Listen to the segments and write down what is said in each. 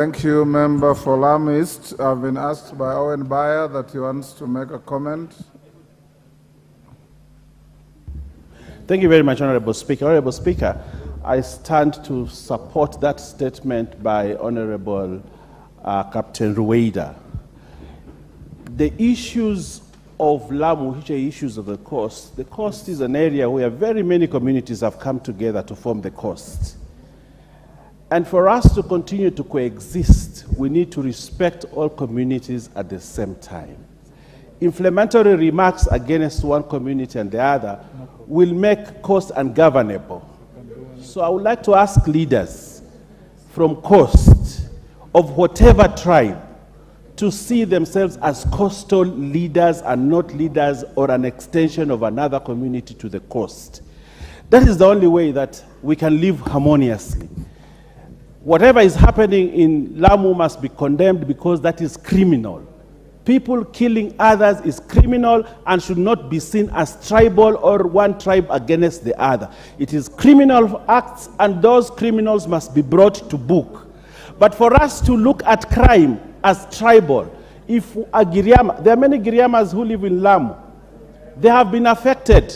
Thank you, Member for Lamu East. I've been asked by Mbaya that he wants to make a comment. Thank you very much, Honorable Speaker. Honorable Speaker, I stand to support that statement by Honorable Captain Rueda. The issues of Lamu, which are issues of the coast is an area where very many communities have come together to form the coast. And for us to continue to coexist, we need to respect all communities at the same time. Inflammatory remarks against one community and the other will make coast ungovernable. So I would like to ask leaders from coast of whatever tribe to see themselves as coastal leaders and not leaders or an extension of another community to the coast. That is the only way that we can live harmoniously. Whatever is happening in Lamu must be condemned because that is criminal. People killing others is criminal and should not be seen as tribal or one tribe against the other. It is criminal acts and those criminals must be brought to book. But for us to look at crime as tribal, if a Giriama, there are many Giriamas who live in Lamu. They have been affected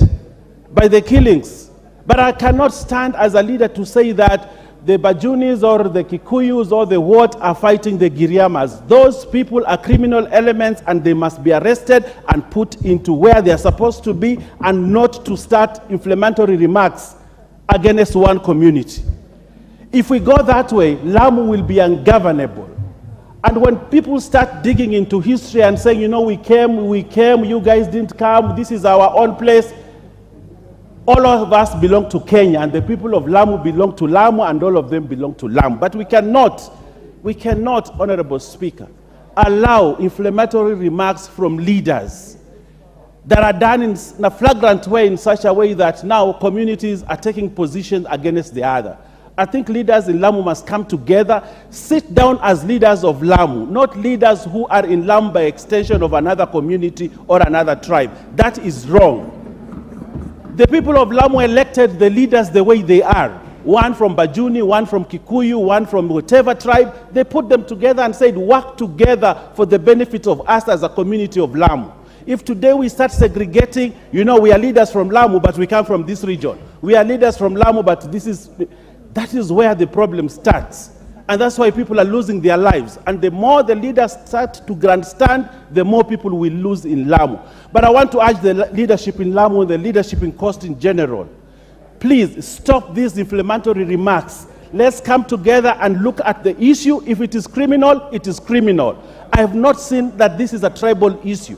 by the killings. But I cannot stand as a leader to say that the Bajunis or the Kikuyus or the what are fighting the Giriamas. Those people are criminal elements and they must be arrested and put into where they are supposed to be and not to start inflammatory remarks against one community. If we go that way, Lamu will be ungovernable. And when people start digging into history and saying, you know, we came, you guys didn't come, this is our own place, all of us belong to Kenya, and the people of Lamu belong to Lamu, and all of them belong to Lamu. But we cannot, Honorable Speaker, allow inflammatory remarks from leaders that are done in a flagrant way in such a way that now communities are taking positions against the other. I think leaders in Lamu must come together, sit down as leaders of Lamu, not leaders who are in Lamu by extension of another community or another tribe. That is wrong. The people of Lamu elected the leaders the way they are. One from Bajuni, one from Kikuyu, one from whatever tribe. They put them together and said, work together for the benefit of us as a community of Lamu. If today we start segregating, you know, we are leaders from Lamu, but we come from this region. We are leaders from Lamu, but that is where the problem starts. And that's why people are losing their lives. And the more the leaders start to grandstand, the more people will lose in Lamu. But I want to urge the leadership in Lamu and the leadership in Coast in general. Please stop these inflammatory remarks. Let's come together and look at the issue. If it is criminal, it is criminal. I have not seen that this is a tribal issue.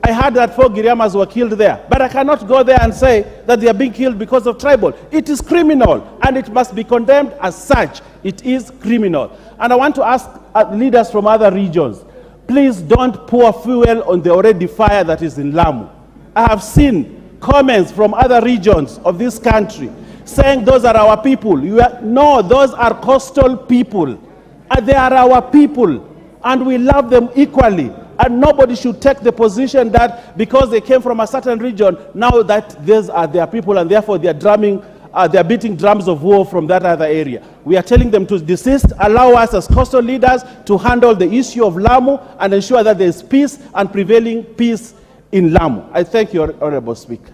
I heard that 4 Giriamas were killed there, but I cannot go there and say that they are being killed because of tribal. It is criminal, and it must be condemned as such. It is criminal. And I want to ask leaders from other regions, please don't pour fuel on the already fire that is in Lamu. I have seen comments from other regions of this country saying those are our people. No, those are coastal people. And they are our people, and we love them equally. And nobody should take the position that because they came from a certain region, now that these are their people and therefore they are beating drums of war from that other area. We are telling them to desist, allow us as coastal leaders to handle the issue of Lamu and ensure that there is peace and prevailing peace in Lamu. I thank you, Honorable Speaker.